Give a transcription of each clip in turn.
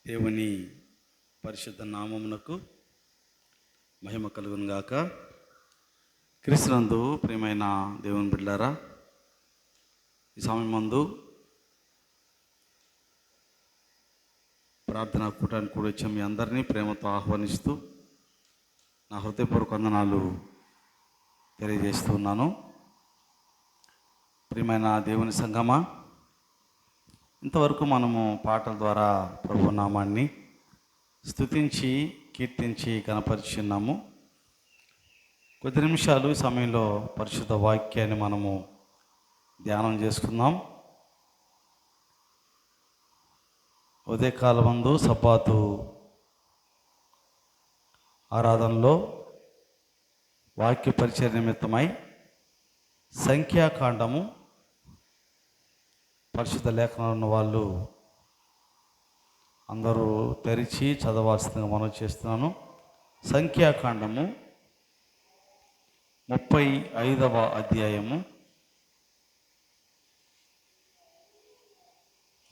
దేవుని పరిశుద్ధ నామమునకు మహిమ కలుగును గాక. క్రీస్తునందు ప్రియమైన దేవుని బిడ్డలారా, ఈ సమయం ముందు ప్రార్థనా కూటానికి కూడా వచ్చాం. మీ అందరినీ ప్రేమతో ఆహ్వానిస్తూ నా హృదయపూర్వక వందనాలు తెలియజేస్తున్నాను. ప్రియమైన దేవుని సంగమా, ఇంతవరకు మనము పాటల ద్వారా ప్రభు నామాన్ని స్తుతించి కీర్తించి కనపరిచున్నాము. కొద్ది నిమిషాలు ఈ సమయంలో పరిశుద్ధ వాక్యాన్ని మనము ధ్యానం చేసుకుందాం. ఉదయకాలం ముందు సబ్బాతు ఆరాధనలో వాక్య పరిచయ నిమిత్తమై సంఖ్యాకాండము పరిశుద్ధ లేఖనాలు ఉన్న వాళ్ళు అందరూ తెరిచి చదవాల్సిందిగా మనం చేస్తున్నాను. సంఖ్యాకాండము 35వ అధ్యాయము.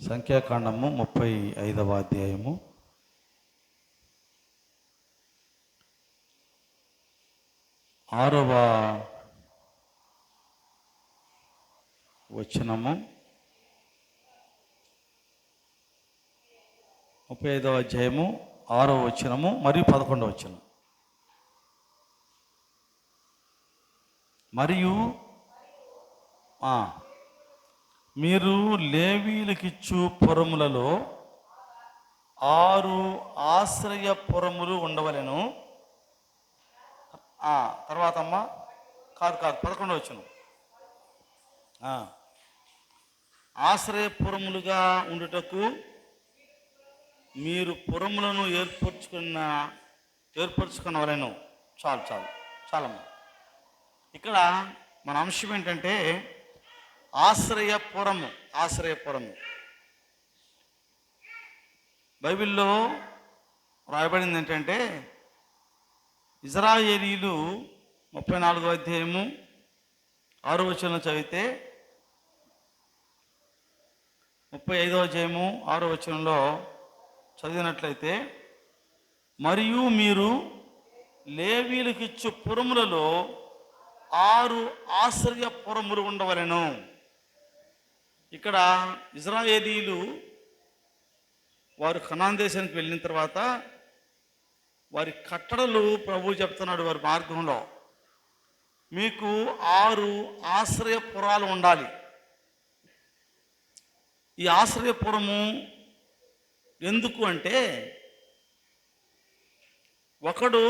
సంఖ్యాకాండము 35వ అధ్యాయము. 6వ వచనము, 35వ అధ్యాయము 6వ వచనము మరియు 11వ వచనం. మరియు మీరు లేవీలకిచ్చు పురములలో 6 ఆశ్రయపురములు ఉండవలెను. తర్వాత అమ్మ కాదు 11వ వచనం. ఆశ్రయపురములుగా ఉండుటకు మీరు పురములను ఏర్పరచుకున్నవలేను. చాలమ్మా. ఇక్కడ మన అంశం ఏంటంటే ఆశ్రయపురము. బైబిల్లో రాయబడింది ఏంటంటే, ఇజ్రాయేలీలు 34వ అధ్యాయము 6వ వచనం చదివితే, 35వ అధ్యాయము 6వ వచనంలో చదివినట్లయితే, మరియు మీరు లేవీలకిచ్చు పురములలో 6 ఆశ్రయపురములు ఉండవలెను. ఇక్కడ ఇజ్రాయేలీలు వారు కనాన్ దేశానికి వెళ్ళిన తర్వాత వారి కట్టడలు ప్రభువు చెప్తున్నాడు. వారి మార్గంలో మీకు 6 ఆశ్రయపురాలు ఉండాలి. ఈ ఆశ్రయపురము ఎందుకు అంటే, ఒకడు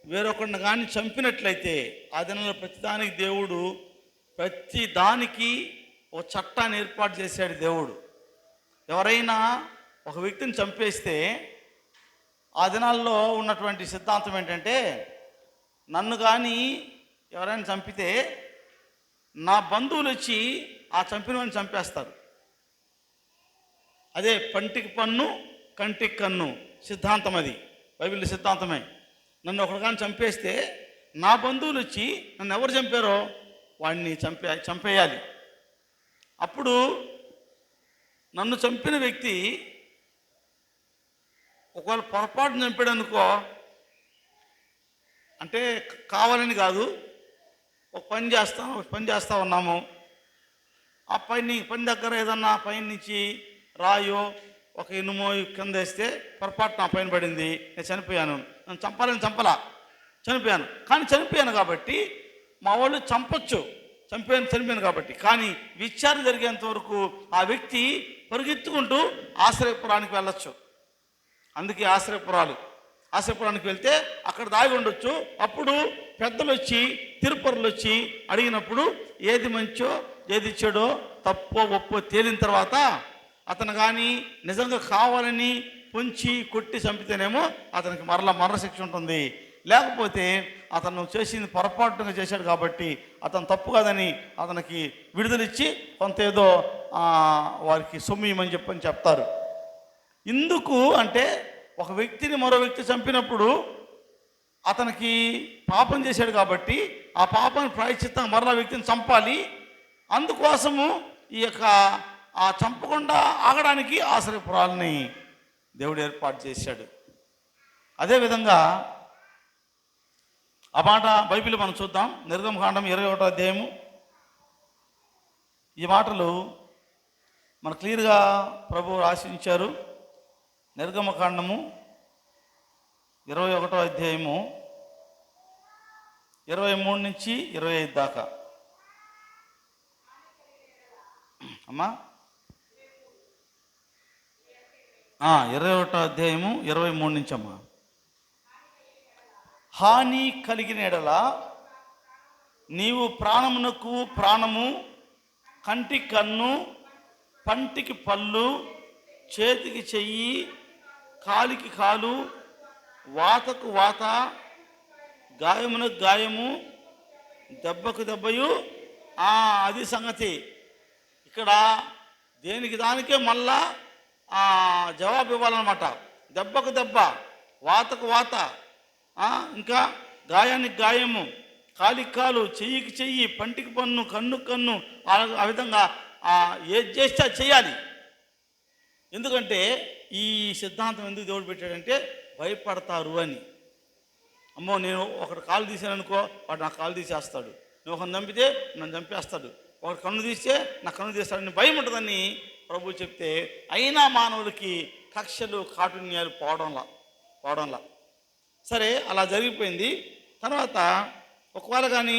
వేరొకడిని కానీ చంపినట్లయితే ఆ దినంలో ప్రతిదానికి దేవుడు ప్రతి దానికి ఒక చట్టాన్ని ఏర్పాటు చేశాడు దేవుడు. ఎవరైనా ఒక వ్యక్తిని చంపేస్తే ఆ దినాల్లో ఉన్నటువంటి సిద్ధాంతం ఏంటంటే, నన్ను కానీ ఎవరైనా చంపితే నా బంధువులు వచ్చి ఆ చంపిన వాడిని చంపేస్తారు. అదే పంటికి పన్ను కంటికి కన్ను సిద్ధాంతం. అది బైబిల్ సిద్ధాంతమే. నన్ను ఒకడు కానీ చంపేస్తే నా బంధువులు వచ్చి నన్ను ఎవరు చంపారో వాడిని చంపేయాలి. అప్పుడు నన్ను చంపిన వ్యక్తి ఒకవేళ పొరపాటును చంపాడు అనుకో, అంటే కావాలని కాదు, ఒక పని చేస్తా ఉన్నాము, ఆ పని దగ్గర ఏదన్నా పైన నుంచి రాయో ఒక ఇనుమో కింద వేస్తే పొరపాటు నా పైన పడింది, నేను చనిపోయాను. నన్ను చనిపోయాను. కానీ చనిపోయాను కాబట్టి మా వాళ్ళు చనిపోయాను కాబట్టి. కానీ విచారణ జరిగేంత వరకు ఆ వ్యక్తి పరిగెత్తుకుంటూ ఆశ్రయపురానికి వెళ్ళొచ్చు. అందుకే ఆశ్రయపురానికి వెళ్తే అక్కడ దాగి ఉండొచ్చు. అప్పుడు పెద్దలు వచ్చి తిరుపరులు వచ్చి అడిగినప్పుడు ఏది మంచో ఏది చెడో తప్పో ఒప్పో తేలిన తర్వాత అతను కానీ నిజంగా కావాలని పొంచి కొట్టి చంపితేనేమో అతనికి మరణశిక్ష ఉంటుంది. లేకపోతే అతను చేసింది పొరపాటుగా చేశాడు కాబట్టి అతను తప్పు కాదని అతనికి విడుదలిచ్చి కొంత ఏదో వారికి సొమ్మియమని చెప్పని చెప్తారు. ఎందుకు అంటే, ఒక వ్యక్తిని మరో వ్యక్తి చంపినప్పుడు అతనికి పాపం చేశాడు కాబట్టి ఆ పాపాన్ని ప్రాయశ్చిత్తం మరలా వ్యక్తిని చంపాలి. అందుకోసము ఈ యొక్క ఆ చంపకుండా ఆగడానికి ఆశ్రయపురాలని దేవుడు ఏర్పాటు చేశాడు. అదేవిధంగా ఆ మాట బైబిల్ మనం చూద్దాం. నిర్గమకాండం 21వ అధ్యాయము. ఈ మాటలు మన క్లియర్గా ప్రభు ఆశించారు. నిర్గమకాండము 21వ అధ్యాయము 23 నుంచి 25 దాకా. అమ్మా 21వ అధ్యాయము 23 నుంచి అమ్మా. హాని కలిగిన ఎడల నీవు ప్రాణమునకు ప్రాణము, కంటికి కన్ను, పంటికి పళ్ళు, చేతికి చెయ్యి, కాలికి కాలు, వాతకు వాత, గాయమునకు గాయము, దెబ్బకు దెబ్బయు. అది సంగతి. ఇక్కడ దేనికి దానికే మళ్ళా జవాబు ఇవ్వాలన్నమాట. దెబ్బకు దెబ్బ, వాతకు వాత, ఇంకా గాయానికి గాయము, కాలికి కాలు, చెయ్యికి చెయ్యి, పంటికి పన్ను, కన్నుకు కన్ను. ఆ విధంగా ఏది చేస్తే అది చేయాలి. ఎందుకంటే ఈ సిద్ధాంతం ఎందుకు దేవుడు పెట్టాడంటే భయపడతారు అని. అమ్మో, నేను ఒకటి కాలు తీసాను అనుకో, వాడు నా కాలు తీసేస్తాడు. నువ్వు ఒకరిని చంపితే నన్ను చంపేస్తాడు. ఒకటి కన్ను తీస్తే నా కన్ను తీస్తాడని భయం ఉంటుందని ప్రభు చెప్తే, అయినా మానవులకి కక్షలు కాఠిన్యాలు పోవడంలా. సరే, అలా జరిగిపోయింది. తర్వాత ఒకవేళ కానీ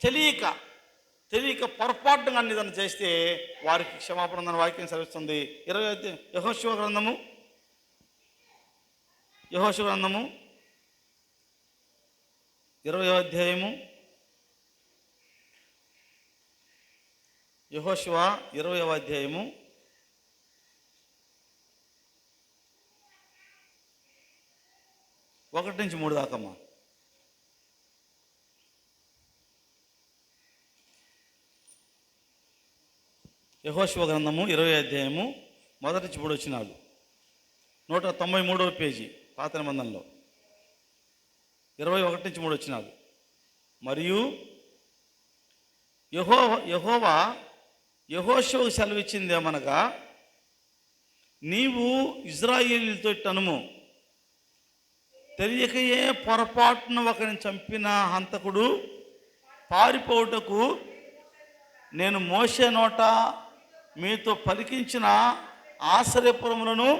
తెలియక పొరపాటుగా అన్ని దాన్ని చేస్తే వారికి క్షమాపణ ఉందని వాక్యం సెలవిస్తుంది. 20 యెహోషువ గ్రంథము 20వ అధ్యాయము. యెహోషువ 20వ అధ్యాయము 1 నుంచి 3 దాకమ్మా. యెహోషువ గ్రంథము 20వ అధ్యాయము 1 నుంచి 3 వచనాలు. 193వ పేజీ పాత నిబంధనలో 21 నుంచి 3 వచనాలు. మరియు యెహోవా యెహోషువకు సెలవిచ్చిందేమనగా, నీవు ఇశ్రాయేలీయులతో ఇట్టనుము, తెలియకయే పొరపాటున ఒకరిని చంపిన హంతకుడు పారిపోవుటకు నేను మోషే నోట మీతో పలికించిన ఆశ్రయపురములను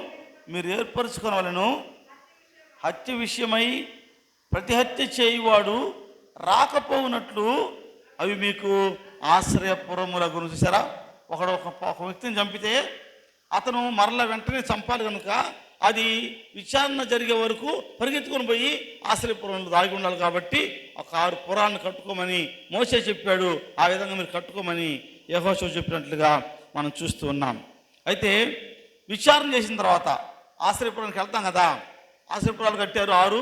మీరు ఏర్పరచుకోవాలను. హత్య విషయమై ప్రతి హత్య చేయువాడు రాకపోవునట్లు అవి మీకు ఆశ్రయపురముల గురించి. చూసారా, ఒక వ్యక్తిని చంపితే అతను మరలా వెంటనే చంపాలి కనుక అది విచారణ జరిగే వరకు పరిగెత్తుకొని పోయి ఆశ్రయపురంలో దాగి ఉండాలి. కాబట్టి ఒక 6 పురాలను కట్టుకోమని మోషే చెప్పాడు. ఆ విధంగా మీరు కట్టుకోమని యెహోషువ చెప్పినట్లుగా మనం చూస్తూ ఉన్నాం. అయితే విచారణ చేసిన తర్వాత ఆశ్రయపురానికి వెళ్తాం కదా. ఆశ్రయపురాలు కట్టారు 6.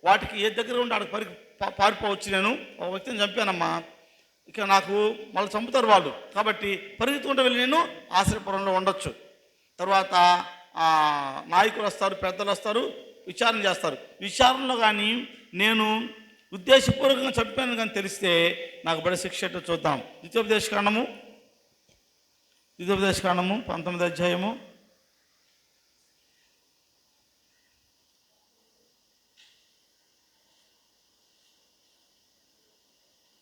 వాటికి ఏ దగ్గర ఉండి ఆడికి పారిపోవచ్చు. నేను ఒక వ్యక్తిని చంపానమ్మా, ఇక నాకు మళ్ళీ చంపుతారు వాళ్ళు, కాబట్టి పరిగెత్తుకుంటూ వెళ్ళి నేను ఆశ్రయపురంలో ఉండొచ్చు. తర్వాత నాయకులు వస్తారు, పెద్దలు వస్తారు, విచారణ చేస్తారు. విచారణలో కానీ నేను ఉద్దేశపూర్వకంగా చంపాను కానీ తెలిస్తే నాకు బడి శిక్ష ఏంటో చూద్దాం. ద్వితీయోపదేశకాండము 19వ అధ్యాయము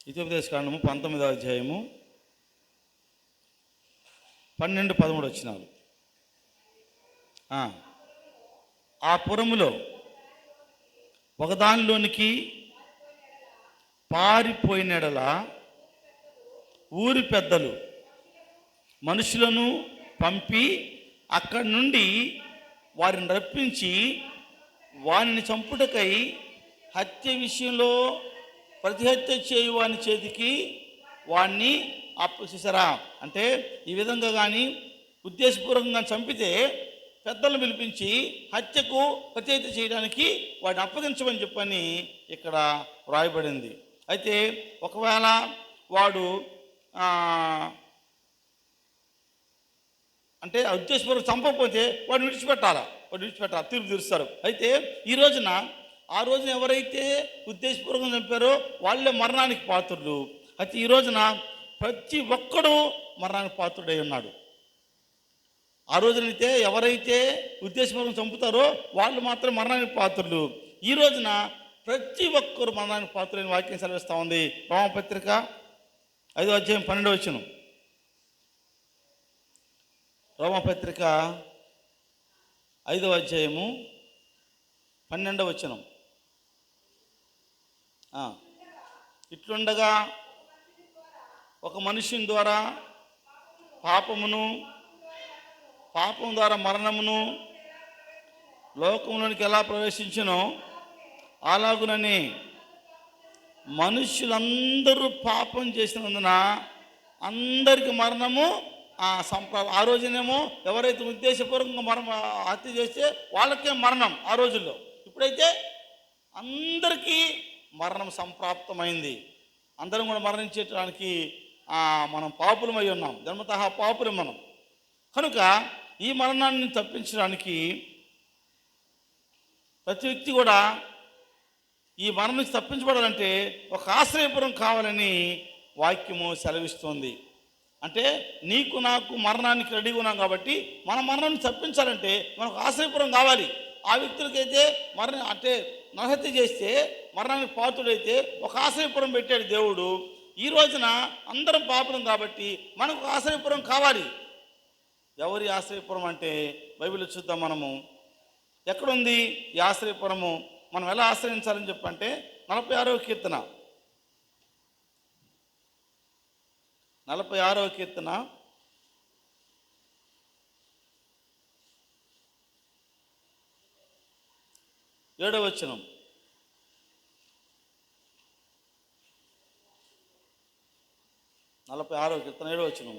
19వ అధ్యాయము 12-13 వచనాలు. ఆ పురములో ఒకదానిలోనికి పారిపోయినడల ఊరి పెద్దలు మనుషులను పంపి అక్కడి నుండి వారిని రప్పించి వారిని చంపుటకై హత్య విషయంలో ప్రతి హత్య చేయు వాని చేతికి వాడిని అప్పచేసారా. అంటే ఈ విధంగా కానీ ఉద్దేశపూర్వకంగా చంపితే పెద్దలను పిలిపించి హత్యకు ప్రతి హత్య చేయడానికి వాడిని అప్పగించమని చెప్పని ఇక్కడ వ్రాయబడింది. అయితే ఒకవేళ వాడు అంటే ఉద్దేశపూర్వక చంపకపోతే వాడిని విడిచిపెట్టాలి, తీర్పు తీరుస్తారు. అయితే ఆ రోజున ఎవరైతే ఉద్దేశపూర్వకంగా చంపారో వాళ్ళే మరణానికి పాత్రులు. అయితే ఈ రోజున ప్రతి ఒక్కడు మరణానికి పాత్రుడై ఉన్నాడు. ఆ రోజునైతే ఎవరైతే ఉద్దేశపూర్వకంగా చంపుతారో వాళ్ళు మాత్రం మరణానికి పాత్రులు. ఈ రోజున ప్రతి ఒక్కరు మరణానికి పాత్రులైన వాక్యం సెలవిస్తూ ఉంది. రోమపత్రిక 5వ అధ్యాయం 12వ వచనం. రోమపత్రిక 5వ అధ్యాయము 12వ వచనం. ఇట్లుండగా ఒక మనుషుని ద్వారా పాపం ద్వారా మరణమును లోకంలోనికి ఎలా ప్రవేశించునో అలాగునని మనుష్యులందరూ పాపం చేసినందున అందరికి మరణము ఆ రోజునేమో ఎవరైతే ఉద్దేశపూర్వకంగా హత్య చేస్తే వాళ్ళకే మరణం ఆ రోజుల్లో. ఇప్పుడైతే అందరికీ మరణం సంప్రాప్తమైంది. అందరం కూడా మరణించేటానికి మనం పాపులమై ఉన్నాం. జన్మతః పాపులం మనం. కనుక ఈ మరణాన్ని తప్పించడానికి ప్రతి వ్యక్తి కూడా ఈ మరణం నుంచి తప్పించబడాలంటే ఒక ఆశ్రయపురం కావాలని వాక్యము సెలవిస్తోంది. అంటే నీకు నాకు మరణానికి రెడీగా ఉన్నాం కాబట్టి మన మరణాన్ని తప్పించాలంటే మనకు ఆశ్రయపురం కావాలి. ఆ వ్యక్తులకైతే అంటే నరహత్య చేస్తే మరణానికి పాత్రుడైతే ఒక ఆశ్రయపురం పెట్టాడు దేవుడు. ఈ రోజున అందరం పాపులం కాబట్టి మనకు ఆశ్రయపురం కావాలి. ఎవరి ఆశ్రయపురం అంటే బైబిల్లో చూద్దాం. మనము ఎక్కడుంది ఈ ఆశ్రయపురము, మనం ఎలా ఆశ్రయించాలని చెప్పంటే 46వ కీర్తన 46వ కీర్తన 7వ వచనం. 46వ కీర్తన 7వ వచనం.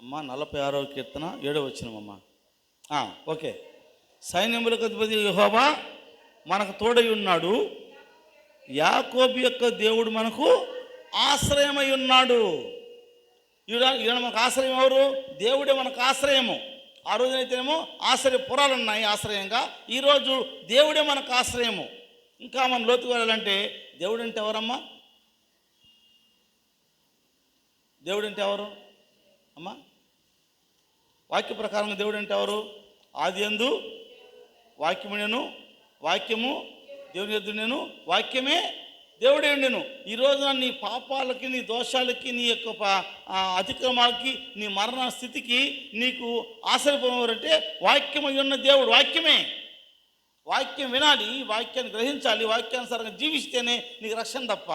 అమ్మా 46వ కీర్తన 7వ వచనం అమ్మా. ఓకే. సైన్యములకు అధిపతి యెహోవా మనకు తోడై ఉన్నాడు, యాకోబు యొక్క దేవుడు మనకు ఆశ్రయమై ఉన్నాడు. ఈయన మనకు ఆశ్రయం ఎవరు? దేవుడే మనకు ఆశ్రయము. ఆ రోజునైతేనేమో ఆశ్రయపురాలు ఉన్నాయి ఆశ్రయంగా. ఈరోజు దేవుడే మనకు ఆశ్రయము. ఇంకా మనం లోతుకు వెళ్ళాలంటే దేవుడు అంటే ఎవరమ్మా? దేవుడు అంటే ఎవరు అమ్మా? వాక్య ప్రకారంగా దేవుడు అంటే ఎవరు? ఆదియందు వాక్యము నేను, వాక్యము దేవుని యొద్ద నేను, వాక్యమే దేవుడే ఉండెను. ఈరోజు నీ పాపాలకి, నీ దోషాలకి, నీ యొక్క అతిక్రమాలకి, నీ మరణ స్థితికి నీకు ఆశ్రయపురం ఎవరంటే వాక్యమై ఉన్న దేవుడు. వాక్యమే. వాక్యం వినాలి, వాక్యాన్ని గ్రహించాలి, వాక్యానుసారంగా జీవిస్తేనే నీకు రక్షణ తప్ప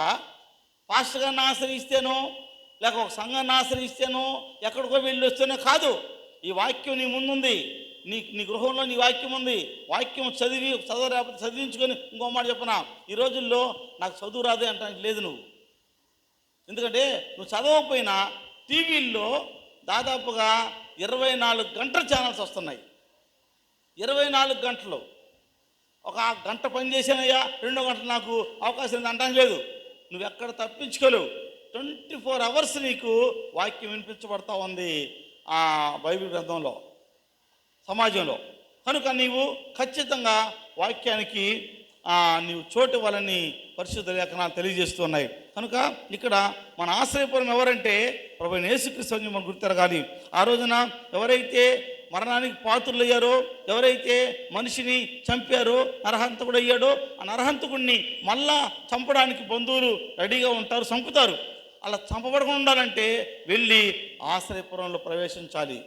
పాస్టర్ గారిని ఆశ్రయిస్తేనో లేక ఒక సంఘాన్ని ఆశ్రయిస్తేనో ఎక్కడికో వెళ్ళి వస్తేనో కాదు. ఈ వాక్యం నీ ముందుంది. నీ గృహంలో నీ వాక్యం ఉంది. వాక్యం చదవలేకపోతే చదివించుకొని ఇంకో మాట చెప్పనా, ఈ రోజుల్లో నాకు చదువు రాదే అంటానికి లేదు నువ్వు. ఎందుకంటే నువ్వు చదవకపోయినా టీవీల్లో దాదాపుగా 24 గంటల ఛానల్స్ వస్తున్నాయి. 24 గంటలు. ఒక గంట పని చేసానయ్యా, 2వ గంటలు నాకు అవకాశం ఉంది అంటానికి లేదు. నువ్వు ఎక్కడ తప్పించుకోలేవు. 24 అవర్స్ నీకు వాక్యం వినిపించబడతా ఉంది ఆ బైబిల్ గ్రంథంలో, సమాజంలో. కనుక నీవు ఖచ్చితంగా వాక్యానికి నీవు చోటు ఇవ్వాలని పరిశుద్ధ లేఖనాలు తెలియజేస్తున్నాయి. కనుక ఇక్కడ మన ఆశ్రయపురం ఎవరంటే ప్రభువైన యేసుక్రీస్తు అని మనం గుర్తెరగాలి. ఆ రోజున ఎవరైతే మరణానికి పాత్రులయ్యారో, ఎవరైతే మనిషిని చంపారో, నరహంతకుడు అయ్యాడో, ఆ నరహంతకుడిని మళ్ళా చంపడానికి బంధువులు రెడీగా ఉంటారు, చంపుతారు. అలా చంపబడకుండా ఉండాలంటే వెళ్ళి ఆశ్రయపురంలో ప్రవేశించాలి.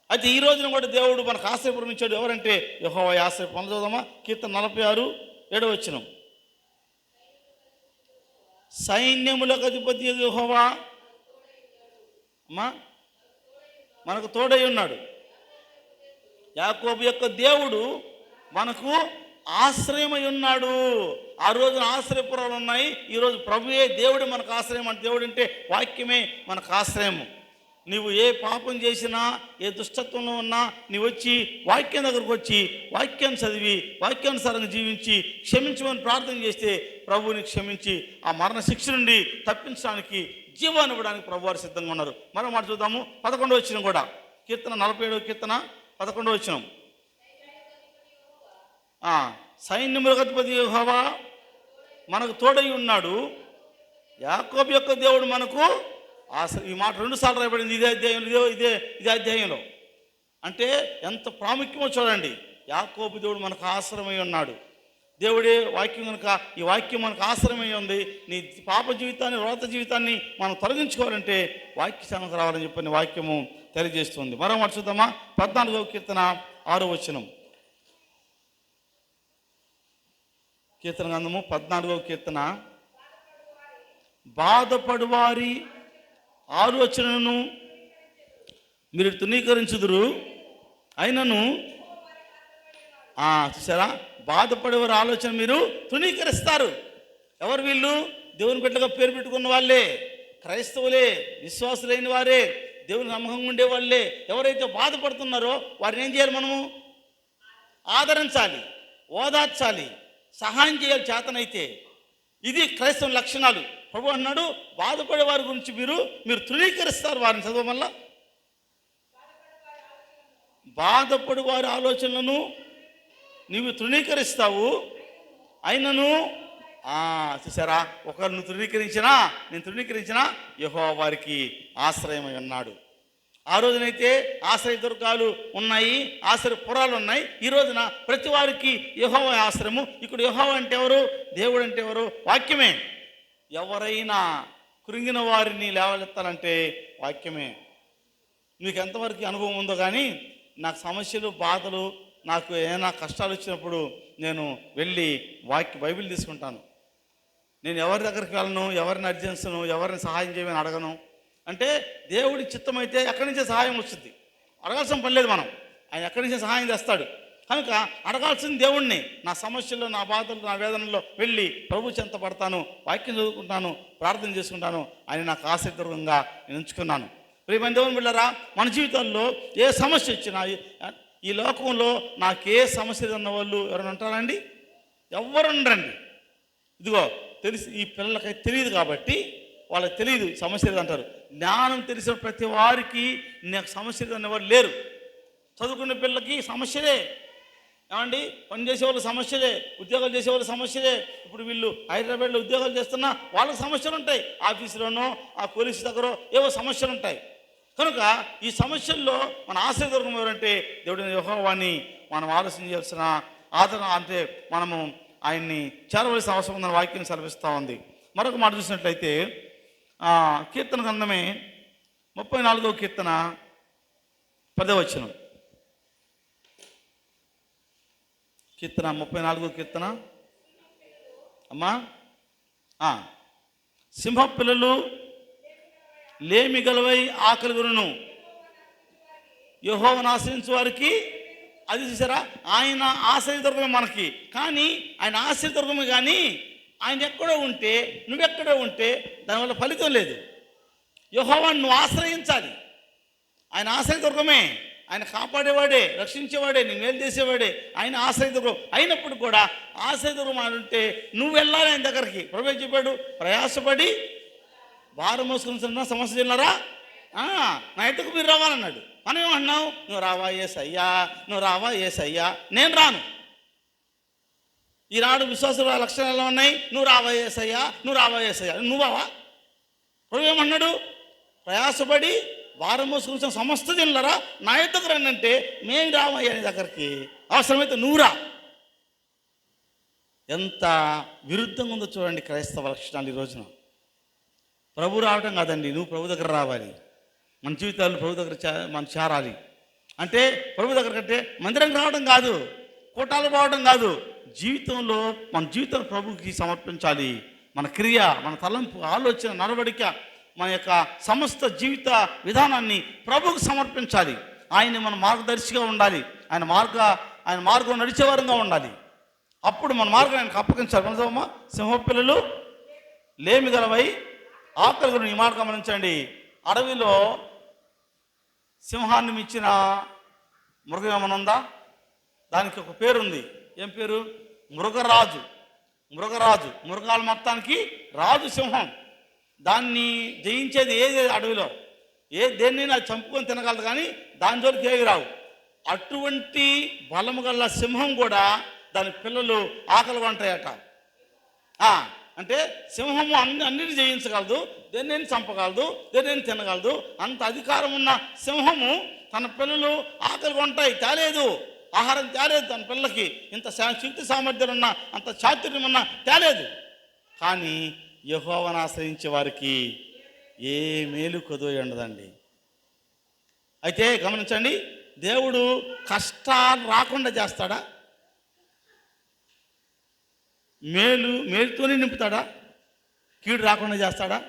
అయితే ఈ రోజున కూడా దేవుడు మనకు ఆశ్రయపురం ఇచ్చాడు. ఎవరంటే యెహోవా ఆశ్రయపురం. చూద్దామా, కీర్తన 46 7వ వచనం. సైన్యములకు అధిపతి యెహోవా అమ్మా మనకు తోడై ఉన్నాడు. యాకోబు యొక్క దేవుడు మనకు ఆశ్రయమై ఉన్నాడు. ఆ రోజున ఆశ్రయపురాలు ఉన్నాయి. ఈరోజు ప్రభువే దేవుడే మనకు ఆశ్రయం. అంటే దేవుడు అంటే వాక్యమే మనకు ఆశ్రయము. నీవు ఏ పాపం చేసినా, ఏ దుష్టత్వంలో ఉన్నా నీవు వచ్చి వాక్యం దగ్గరకు వచ్చి వాక్యాన్ని చదివి వాక్యానుసారంగా జీవించి క్షమించమని ప్రార్థన చేస్తే ప్రభువుని క్షమించి ఆ మరణ శిక్ష నుండి తప్పించడానికి, జీవాన్ని ఇవ్వడానికి ప్రభువారు సిద్ధంగా ఉన్నారు. మరో మాట చూద్దాము. 11వ వచనం కూడా, కీర్తన 47వ కీర్తన 11వ వచనం. సైన్యములకు అధిపతి యెహోవా మనకు తోడై ఉన్నాడు. యాకోబు యొక్క దేవుడు మనకు ఈ మాట 2 సార్లు రాయబడింది ఇదే అధ్యాయంలో, ఇదే అధ్యాయంలో. అంటే ఎంత ప్రాముఖ్యమో చూడండి. యాకోబు దేవుడు మనకు ఆశ్రమై ఉన్నాడు. దేవుడే వాక్యం కనుక ఈ వాక్యం మనకు ఆశ్రమై ఉంది. నీ పాప జీవితాన్ని, రోత జీవితాన్ని మనం తొలగించుకోవాలంటే వాక్యశాలకు రావాలని చెప్పని వాక్యము తెలియజేస్తుంది. మరో మాట చూద్దామా? 14వ కీర్తన 6వ వచనం. కీర్తన గ్రంథము 14వ కీర్తన. బాధపడువారి 6వ వచనమును మీరు తృణీకరించుదురు, అయినను చూసారా, బాధపడేవారి ఆలోచన మీరు తృణీకరిస్తారు. ఎవరు వీళ్ళు? దేవుని బిడ్డగా పేరు పెట్టుకున్న వాళ్ళే, క్రైస్తవులే, విశ్వాసులైన వారే, దేవుని నమ్మకంగా ఉండే వాళ్ళే. ఎవరైతే బాధపడుతున్నారో వారిని ఏం చేయాలి? మనము ఆదరించాలి, ఓదార్చాలి, సహాయం చేయాలి చేతనైతే. ఇది క్రైస్తవ లక్షణాలు. ప్రభు అన్నాడు, బాధపడే వారి గురించి మీరు తృణీకరిస్తారు. వారిని చదవ వల్ల బాధపడు వారి ఆలోచనలను నీవు తృణీకరిస్తావు, అయినను చూసారా, ఒకరిని నేను తృణీకరించినా యెహోవా వారికి ఆశ్రయమై ఉన్నాడు. ఆ రోజునైతే ఆశ్రయ దుర్గాలు ఉన్నాయి, ఆశ్రయ పురాలు ఉన్నాయి. ఈ రోజున ప్రతి వారికి యెహోవా ఆశ్రయము. ఇక్కడ యెహోవా అంటే ఎవరు? దేవుడు అంటే ఎవరు? వాక్యమే. ఎవరైనా కృంగిన వారిని లేవలెత్తాలంటే వాక్యమే. మీకు ఎంతవరకు అనుభవం ఉందో కానీ, నాకు సమస్యలు, బాధలు, నాకు ఏమైనా కష్టాలు వచ్చినప్పుడు నేను వెళ్ళి బైబిల్ తీసుకుంటాను. నేను ఎవరి దగ్గరికి వెళ్ళను, ఎవరిని అర్జించను, ఎవరిని సహాయం చేయమని అడగను. అంటే దేవుడి చిత్తం అయితే ఎక్కడి నుంచే సహాయం వస్తుంది. అడగాల్సిన పని లేదు. మనం ఆయన ఎక్కడి నుంచే సహాయం చేస్తాడు. కనుక అడగాల్సింది దేవుణ్ణి. నా సమస్యల్లో, నా బాధలు, నా వేదనలో వెళ్ళి ప్రభు చెంత పడతాను, వాక్యం చదువుకుంటాను, ప్రార్థన చేసుకుంటాను. ఆయన నాకు ఆశ్రయదుర్గంగా నేను ఉంచుకున్నాను. ప్రియమైన దేవుని బిడ్డలారా, మన జీవితాల్లో ఏ సమస్య వచ్చినా, ఈ లోకంలో నాకే సమస్య ఉన్న వాళ్ళు ఎవరైనా ఉంటారండి? ఎవరు ఉండరండి. ఇదిగో తెలిసి ఈ పిల్లలకై తెలియదు కాబట్టి వాళ్ళకి తెలియదు సమస్య లేదంటారు. జ్ఞానం తెలిసిన ప్రతి వారికి నాకు సమస్య లేదనేవారు లేరు. చదువుకునే పిల్లలకి సమస్యలే ఏమండి, పని చేసేవాళ్ళు సమస్యలే, ఉద్యోగాలు చేసేవాళ్ళు సమస్యలే. ఇప్పుడు వీళ్ళు హైదరాబాద్లో ఉద్యోగాలు చేస్తున్నా వాళ్ళకి సమస్యలు ఉంటాయి. ఆఫీసులోనో, ఆ పోలీసు దగ్గర ఏవో సమస్యలు ఉంటాయి. కనుక ఈ సమస్యల్లో మన ఆశ్రయదుర్గం ఎవరంటే దేవుడిని యెహోవాని మనం ఆలోచన చేయాల్సిన ఆదరణ. అంటే మనము ఆయన్ని చేరవలసిన అవసరం ఉందని వాక్యం సెలవిస్తూ ఉంది. మరొక మాట చూసినట్లయితే కీర్తన గ్రంథమే 34వ కీర్తన 10వ వచనం. కీర్తన 34వ కీర్తన. అమ్మా, సింహ పిల్లలు లేమి గలవై ఆకలి గురును యెహోవాను ఆశ్రయించు వారికి. అది చూసారా, ఆయన ఆశ్రయదుర్గమే మనకి. కానీ ఆయన ఆశ్రయదుర్గమే, కానీ ఆయన ఎక్కడో ఉంటే, నువ్వెక్కడో ఉంటే దానివల్ల ఫలితం లేదు. యెహోవాను నువ్వు ఆశ్రయించాలి. ఆయన ఆశ్రయదుర్గమే, ఆయన కాపాడేవాడే, రక్షించేవాడే, నీ మేలు చేసేవాడే. ఆయన ఆశ్రయదుర్గం అయినప్పుడు కూడా ఆశ్రయదుర్గం అంటే నువ్వు వెళ్ళాలి ఆయన దగ్గరికి. ప్రభు చెప్పాడు, ప్రయాసపడి భారం మోసుకున్న సమస్య తిన్నారా, నా ఎట్టుకు మీరు రావాలన్నాడు. మనం ఏమన్నావు? నువ్వు రావా యేసయ్యా, నువ్వు రావా యేసయ్యా. నేను రాను. ఈనాడు విశ్వాసుల లక్షణాలు ఎలా ఉన్నాయి? నువ్వు రావా యేసయ్యా, నువ్వు రావా యేసయ్యా. నువ్వావా? ప్రభు ఏమన్నాడు? ప్రయాసపడి భారం మోసుకున్న సమస్త తిన్నారా, నా ఎట్టుకు రండి అంటే మేము రావయ్యా నీ దగ్గరికి. అవసరమైతే నువ్వు రా. ఎంత విరుద్ధంగా ఉందో చూడండి క్రైస్తవ లక్షణాలు ఈ రోజున. ప్రభు రావటం కాదండి, నువ్వు ప్రభు దగ్గర రావాలి. మన జీవితాలు ప్రభు దగ్గర మనం చేరాలి. అంటే ప్రభు దగ్గర కంటే మందిరం రావడం కాదు, కూటాలు పోవడం కాదు. జీవితంలో మన జీవితం ప్రభుకి సమర్పించాలి. మన క్రియ, మన తలంపు, ఆలోచన, నడవడిక, మన యొక్క సమస్త జీవిత విధానాన్ని ప్రభువుకు సమర్పించాలి. ఆయన మన మార్గదర్శిగా ఉండాలి. ఆయన మార్గం నడిచేవారంగా ఉండాలి. అప్పుడు మన మార్గం ఆయనకు అప్పగించాలి. మనసమ్మా, సింహపిల్లలు లేమి గలవై ఆకలి గురించి ఈ మాట గమనించండి. అడవిలో సింహాన్ని మించిన మృగం ఏమైనా ఉందా? దానికి ఒక పేరుంది. ఏం పేరు? మృగరాజు. మృగాల మొత్తానికి రాజు సింహం. దాన్ని జయించేది ఏది? అడవిలో దేన్ని అది చంపుకొని తినగలదు, కానీ దాని జోలికి ఏవి రావు. అటువంటి బలము గల సింహం కూడా దాని పిల్లలు ఆకలి కొంటాయట. అంటే సింహము అన్నిటిని జయించగలదు, దేనిని చంపగలదు, దేనిని తినగలదు. అంత అధికారం ఉన్న సింహము తన పిల్లలు ఆకలిగా ఉంటాయి, తేలేదు, ఆహారం తేలేదు తన పిల్లలకి. ఇంత శక్తి సామర్థ్యం ఉన్న, అంత చాతుర్యం ఉన్న తేలేదు. కానీ యెహోవాను ఆశ్రయించే వారికి ఏ మేలు కొదువై ఉండదండి. అయితే గమనించండి, దేవుడు కష్టాలు రాకుండా చేస్తాడా? మేలుతోనే నింపుతాడా? కీడు రాకుండా చేస్తాడా?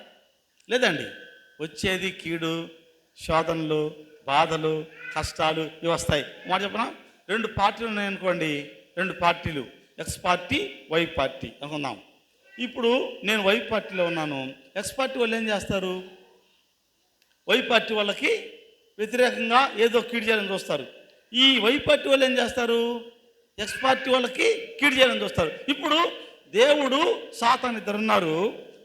లేదండి. వచ్చేది కీడు, శోధనలు, బాధలు, కష్టాలు ఇవి వస్తాయి. మాట చెప్పనా, 2 పార్టీలు ఉన్నాయనుకోండి, 2 పార్టీలు, ఎక్స్ పార్టీ, వై పార్టీ అనుకుందాం. ఇప్పుడు నేను వై పార్టీలో ఉన్నాను. ఎక్స్ పార్టీ వాళ్ళు ఏం చేస్తారు? వై పార్టీ వాళ్ళకి వ్యతిరేకంగా ఏదో కీడు చేయాలని చూస్తారు. ఈ వై పార్టీ వాళ్ళు ఏం చేస్తారు? ఎక్స్ పార్టీ వాళ్ళకి కీడు చేయాలని చూస్తారు. ఇప్పుడు దేవుడు సాతాను ఇద్దరు ఉన్నారు,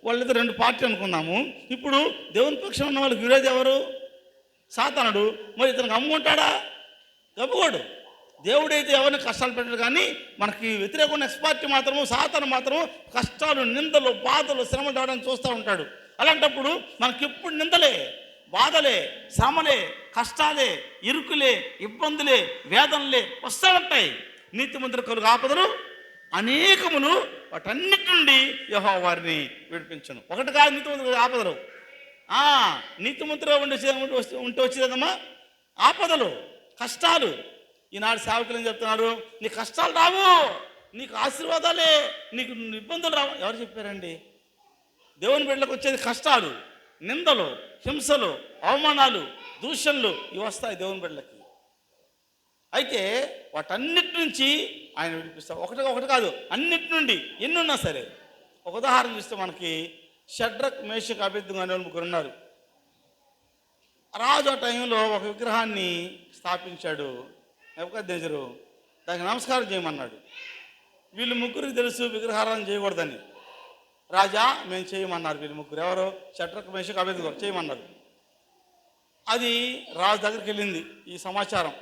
వాళ్ళిద్దరు 2 పార్టీ అనుకుందాము. ఇప్పుడు దేవుని పక్షం ఉన్న వాళ్ళకి విరోధి ఎవరు? సాతానుడు. మరి ఇతనికి అమ్ముకుంటాడా? గబ్బుకోడు. దేవుడైతే ఎవరిని కష్టాలు పెట్టాడు, కానీ మనకి వ్యతిరేకమైన ఎక్స్ పార్టీ మాత్రము, సాతాను మాత్రము కష్టాలు, నిందలు, బాధలు, శ్రమలు రావడానికి చూస్తూ ఉంటాడు. అలాంటప్పుడు మనకి ఎప్పుడు నిందలే, బాధలే, శ్రమలే, కష్టాలే, ఇరుకులే, ఇబ్బందులే, వేదనలే వస్తూ ఉంటాయి. నీతిమంతుల కలుగు ఆపదలు అనేకములు, వాటన్నిటి నుండి యెహోవా వారిని విడిపించను. ఒకటి కాదు నీతిమంతుల ఆపదలు. నీతిమంతులుగా ఉంటే వచ్చేదమ్మా ఆపదలు, కష్టాలు. ఈనాడు సేవకులు ఏం చెప్తున్నారు? నీ కష్టాలు రావు, నీకు ఆశీర్వాదాలే, నీకు ఇబ్బందులు రావు. ఎవరు చెప్పారండి? దేవుని బిడ్డలకు వచ్చేది కష్టాలు, నిందలు, హింసలు, అవమానాలు, దూషణలు ఇవి వస్తాయి దేవుని బిడ్డలకి. అయితే వాటన్నిటి నుంచి ఆయన విడిపిస్తాడు. ఒకటి కాదు, అన్నిటి నుండి ఎన్ని ఉన్నా సరే. ఒక ఉదాహరణ చూస్తే మనకి షడ్రక్, మేషక్, అబేద్నెగో అనే 3 ఉన్నారు. రాజు ఆ టైంలో ఒక విగ్రహాన్ని స్థాపించాడు నెబుకద్నెజరు. దానికి నమస్కారం చేయమన్నాడు. వీళ్ళు ముగ్గురికి తెలుసు విగ్రహారాధన చేయకూడదని. రాజా మేము చేయమన్నారు. వీళ్ళు ముగ్గురు ఎవరు? షడ్రక్, మేషక్, అబేద్నెగో చేయమన్నారు. అది రాజు దగ్గరికి వెళ్ళింది ఈ సమాచారం.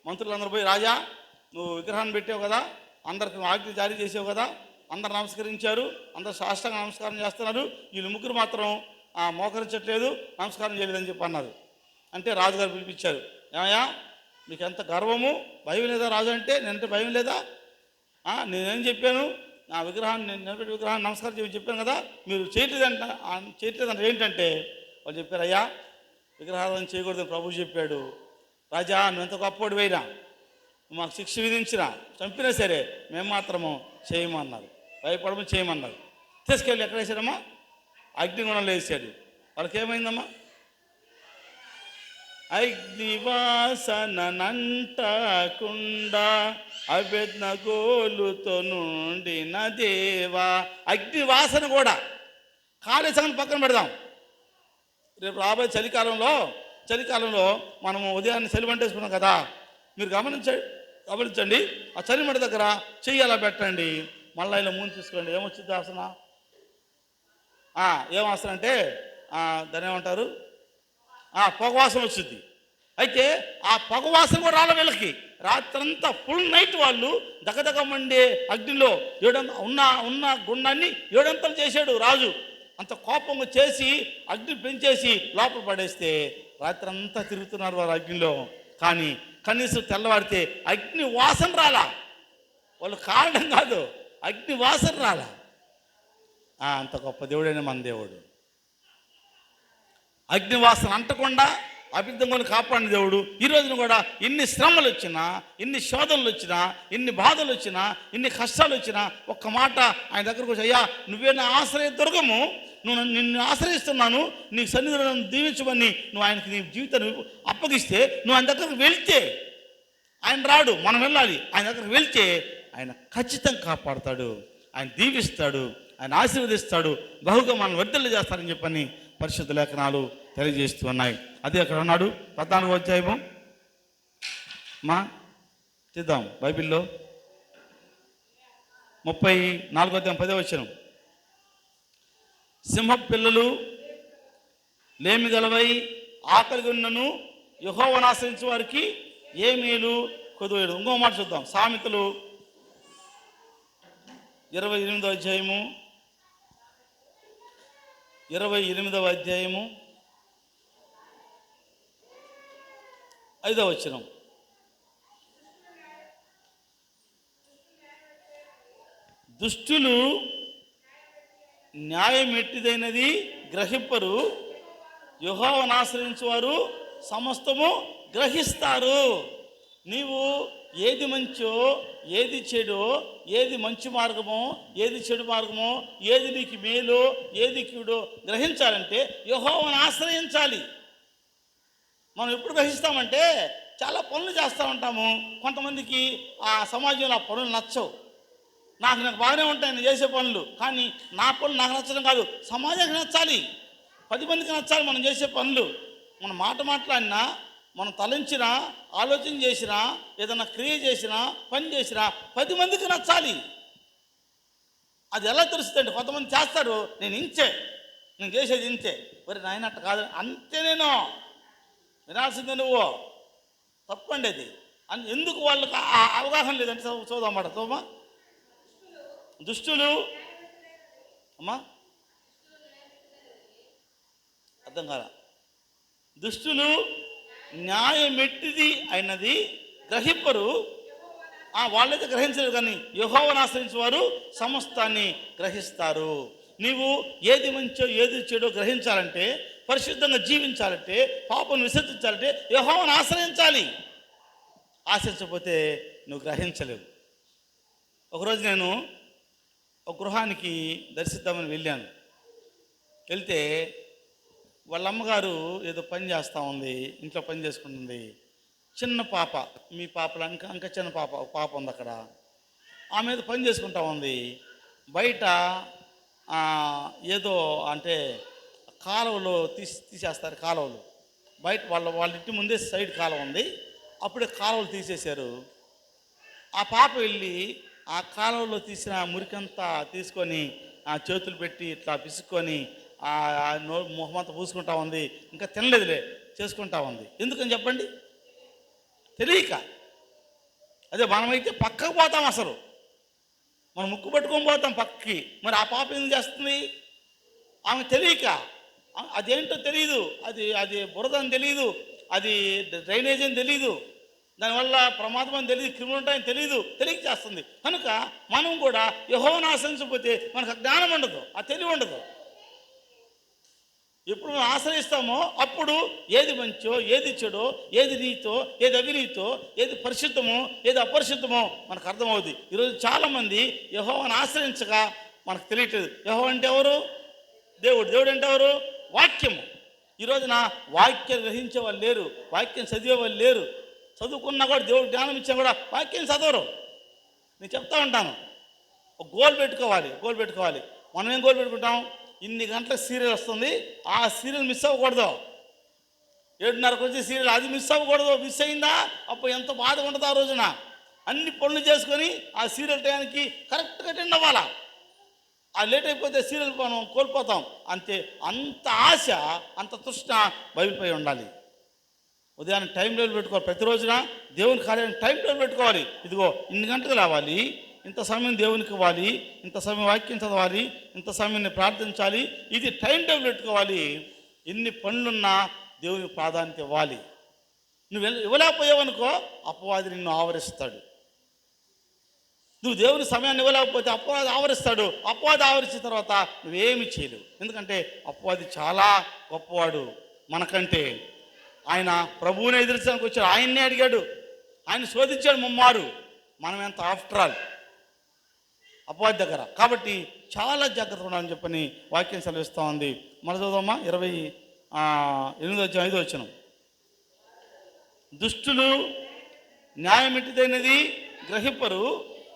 మంత్రులందరూ పోయి, రాజా నువ్వు విగ్రహాన్ని పెట్టావు కదా, అందరికి ఆజ్ఞ జారీ చేసావు కదా, అందరు నమస్కరించారు, అందరు సాష్టాంగ నమస్కారం చేస్తున్నారు, వీళ్ళు ముగ్గురు మాత్రం మోకరించట్లేదు, నమస్కారం చేయలేదని చెప్పి అన్నారు. అంటే రాజుగారు పిలిపించారు. ఏమయ్యా మీకు ఎంత గర్వము, భయం లేదా రాజు అంటే? నేనంటే భయం లేదా? నేనేం చెప్పాను? నా విగ్రహాన్ని, నేను నిలబెట్టి విగ్రహాన్ని నమస్కారం చేయమని చెప్పాను కదా, మీరు చేయట్లేదంటే ఏంటంటే వాళ్ళు చెప్పారు, అయ్యా విగ్రహారాధన చేయకూడదని ప్రభువు చెప్పాడు. రాజా నువ్వు ఎంత గొప్పవాడివైనా, మాకు శిక్ష విధించినా, చంపినా సరే మేము మాత్రము చేయమన్నారు, భయపడమని చేయమన్నారు. తీసుకెళ్ళి ఎక్కడ వేసాడమ్మా? అగ్నిగుణంలో వేసాడు. వాళ్ళకి ఏమైందమ్మా? అగ్నివాసనంటకుండా అబేద్నెగోలుతో నుండిన దేవా. అగ్నివాసన కూడా ఖాళీ సంగతి పక్కన పెడదాం. రేపు రాబోయే చలికాలంలో మనము ఉదయాన్నే చలి వంటేసుకున్నాం కదా, మీరు గమనించండి. ఆ చలిమంట దగ్గర చెయ్యి అలా పెట్టండి, మళ్ళీ ఇలా మూని తీసుకోండి. ఏమొచ్చింది వాసన? ఏం వాసన అంటే దాన్ని ఏమంటారు? పొగవాసన వచ్చింది. అయితే ఆ పొగవాసన కూడా రాళ్ళ వీళ్ళకి. రాత్రంతా ఫుల్ నైట్ వాళ్ళు దగదగ మండే అగ్నిలో ఉన్న గుండాన్ని 7 చేశాడు రాజు. అంత కోపంగా చేసి అగ్ని పెంచేసి లోపల పడేస్తే రాత్రంతా తిరుగుతున్నారు వారు అగ్నిలో. కానీ కనీసం తెల్లవాడితే అగ్ని వాసన రాలా. వాళ్ళు కారణం కాదు, అగ్ని వాసన రాలా. అంత గొప్ప దేవుడైన మన దేవుడు. అగ్నివాసన అంటకుండా అబేద్నెగోను కాపాడిన దేవుడు. ఈ రోజున కూడా ఎన్ని శ్రమలు వచ్చినా, ఎన్ని శోధనలు వచ్చినా, ఎన్ని బాధలు వచ్చినా, ఎన్ని కష్టాలు వచ్చినా ఒక్క మాట ఆయన దగ్గరకు వచ్చి, అయ్యా నువ్వే నా ఆశ్రయ దుర్గము, నిన్ను ఆశ్రయిస్తున్నాను, నీ సన్నిధిలో నన్ను దీవించమని నువ్వు ఆయనకి నీ జీవితాన్ని అప్పగిస్తే, నువ్వు ఆయన దగ్గరకు వెళ్తే, ఆయన రాడు, మనం వెళ్ళాలి. ఆయన దగ్గరకు వెళ్తే ఆయన ఖచ్చితంగా కాపాడుతాడు, ఆయన దీవిస్తాడు, ఆయన ఆశీర్వదిస్తాడు, బహుగా మనం వర్ధిల్ల చేస్తారని చెప్పని పరిశుద్ధ లేఖనాలు తెలియజేస్తూ ఉన్నాయి. అదే అక్కడ ఉన్నాడు 14వ అధ్యాయము తీద్దాం బైబిల్లో 34వ అధ్యాయం 10వ వచనం. సింహ పిల్లలు లేమి గలవై ఆకలిగా ఉన్నను యెహోవాను ఆశ్రయించు వారికి ఏ మేలు కొదువేడు. ఇంకో మాట చూద్దాం. సామెతలు 28వ అధ్యాయము 28వ అధ్యాయము 5వ వచనం. దుష్టులు న్యాయం ఎట్టిదైనది గ్రహింపరు, యెహోవాను ఆశ్రయించువారు సమస్తము గ్రహిస్తారు. నీవు ఏది మంచో, ఏది చెడో, ఏది మంచి మార్గమో, ఏది చెడు మార్గమో, ఏది నీకు మేలో, ఏది కీడో గ్రహించాలంటే యెహోవాను ఆశ్రయించాలి. మనం ఎప్పుడు గ్రహిస్తామంటే చాలా పనులు చేస్తూ ఉంటాము. కొంతమందికి ఆ సమాజంలో ఆ పనులు నచ్చవు. నాకు బాగానే ఉంటాయి నేను చేసే పనులు, కానీ నా పనులు నాకు నచ్చడం కాదు, సమాజానికి నచ్చాలి, 10 మందికి నచ్చాలి మనం చేసే పనులు. మనం మాట్లాడినా, మనం తలంచినా, ఆలోచన చేసినా, ఏదైనా క్రియ చేసినా, పని చేసినా 10 మందికి నచ్చాలి. అది ఎలా తెలుస్తుందంటే, కొంతమంది చేస్తారు, నేను చేసేది ఇంతే, మరి నాయన అట్ట కాదు, అంతే నేను వినాల్సిందే, నువ్వు తప్పండి అది. ఎందుకు వాళ్ళకి ఆ అవగాహన లేదంటే చూద్దామాట. చూమా, దుష్టులు అమ్మా అర్థం కాల. దుష్టులు న్యాయమెట్టిది అయినది గ్రహింపరు, వాళ్ళైతే గ్రహించరు, కానీ యెహోవాను ఆశ్రయించేవారు సమస్తాన్ని గ్రహిస్తారు. నీవు ఏది మంచో ఏది చెడో గ్రహించాలంటే, పరిశుద్ధంగా జీవించాలంటే, పాపను విసర్జించాలంటే యెహోవాను ఆశ్రయించాలి. ఆశ్రయించకపోతే నువ్వు గ్రహించలేవు. ఒకరోజు నేను ఒక గృహానికి దర్శిద్దామని వెళ్ళాను. వెళ్తే వాళ్ళ అమ్మగారు ఏదో పని చేస్తూ ఉంది, ఇంట్లో పని చేసుకుంటుంది. చిన్న పాప, మీ పాపలో ఇంకా చిన్న పాప, ఒక పాప ఉంది అక్కడ. ఆమె ఏదో పని చేసుకుంటా ఉంది. బయట ఏదో అంటే కాలువలో తీసేస్తారు, కాలువలు బయట వాళ్ళ ఇంటి ముందే సైడ్ కాలువ ఉంది, అప్పుడే కాలువలు తీసేశారు. ఆ పాప వెళ్ళి ఆ కాలువలో తీసిన మురికంతా తీసుకొని చేతులు పెట్టి ఇట్లా పిసుక్కొని మొహమంతా పూసుకుంటా ఉంది. ఇంకా తినలేదులే, చేసుకుంటా ఉంది. ఎందుకని చెప్పండి? తెలియక. అదే మనమైతే పక్కకు పోతాం, అసలు మనం ముక్కు పట్టుకొని పోతాం పక్కకి. మరి ఆ పాప ఏం చేస్తుంది? ఆమె తెలియక, అదేంటో తెలియదు, అది బురద అని తెలియదు, అది డ్రైనేజ్ అని తెలియదు, దానివల్ల ప్రమాదం అని తెలియదు, క్రిమినల్ ఉంటాయని తెలియక చేస్తుంది. కనుక మనం కూడా యెహోవాను ఆశ్రయించకపోతే మనకు జ్ఞానం ఉండదు, ఆ తెలివి ఉండదు. ఎప్పుడు మనం ఆశ్రయిస్తామో అప్పుడు ఏది మంచో, ఏది చెడో, ఏది నీతో, ఏది అవినీతో, ఏది పరిశుద్ధమో, ఏది అపరిశుద్ధమో మనకు అర్థమవుతుంది. ఈరోజు చాలామంది యెహోవాను ఆశ్రయించక మనకు తెలియట్లేదు. యెహోవా అంటే ఎవరు? దేవుడు అంటే ఎవరు? వాక్యము. ఈరోజున వాక్యం గ్రహించే వాళ్ళు లేరు, వాక్యం చదివే వాళ్ళు లేరు. చదువుకున్నా కూడా, దేవుడు జ్ఞానం ఇచ్చినా కూడా వాక్యం చదవరు. నేను చెప్తా ఉంటాను, ఒక గోల్ పెట్టుకోవాలి. మనం ఏం గోల్ పెట్టుకుంటాం? ఇన్ని గంటలకు సీరియల్ వస్తుంది, ఆ సీరియల్ మిస్ అవ్వకూడదు. 7:30కు వచ్చే సీరియల్ అది మిస్ అవ్వకూడదు. మిస్ అయిందా అప్పుడు ఎంత బాధ ఉండదు. ఆ రోజున అన్ని పనులు చేసుకొని ఆ సీరియల్ టైంకి కరెక్ట్గా అటెండ్ అవ్వాలా. ఆ లేట్ అయిపోతే సీరియల్ మనం కోల్పోతాం. అంతే, అంత ఆశ, అంత తృష్ణ బయలుపోయి ఉండాలి. ఉదయాన్నే టైం టేబుల్ పెట్టుకోవాలి. ప్రతిరోజున దేవుని కార్యానికి టైం టేబుల్ పెట్టుకోవాలి. ఇదిగో ఇన్ని గంటలు రావాలి, ఇంత సమయం దేవునికి ఇవ్వాలి, ఇంత సమయం వాక్యం చదవాలి, ఇంత సమయం ప్రార్థించాలి. ఇది టైం టేబుల్ పెట్టుకోవాలి. ఎన్ని పనులున్నా దేవునికి ప్రాధాన్యత ఇవ్వాలి. నువ్వు ఇవ్వలేకపోయావనుకో అపవాది నిన్ను ఆవరిస్తాడు. నువ్వు దేవుని సమయాన్ని ఇవ్వలేకపోతే అపవాది ఆవరిస్తాడు. అపవాది ఆవరించిన తర్వాత నువ్వేమి చేయలేవు. ఎందుకంటే అపవాది చాలా గొప్పవాడు మనకంటే. ఆయన ప్రభువుని ఎదిరించడానికి వచ్చాడు, ఆయన్నే అడిగాడు, ఆయన శోధించాడు ముమ్మారు. మనం ఎంత ఆఫ్టర్ ఆల్ అపవాది దగ్గర. కాబట్టి చాలా జాగ్రత్త ఉండాలని చెప్పని వాక్యం సెలవిస్తూ ఉంది. మన చదువుదామా, 28వ 5వ వచనం. దుష్టులు న్యాయం ఎట్టిదైనది గ్రహింపరు,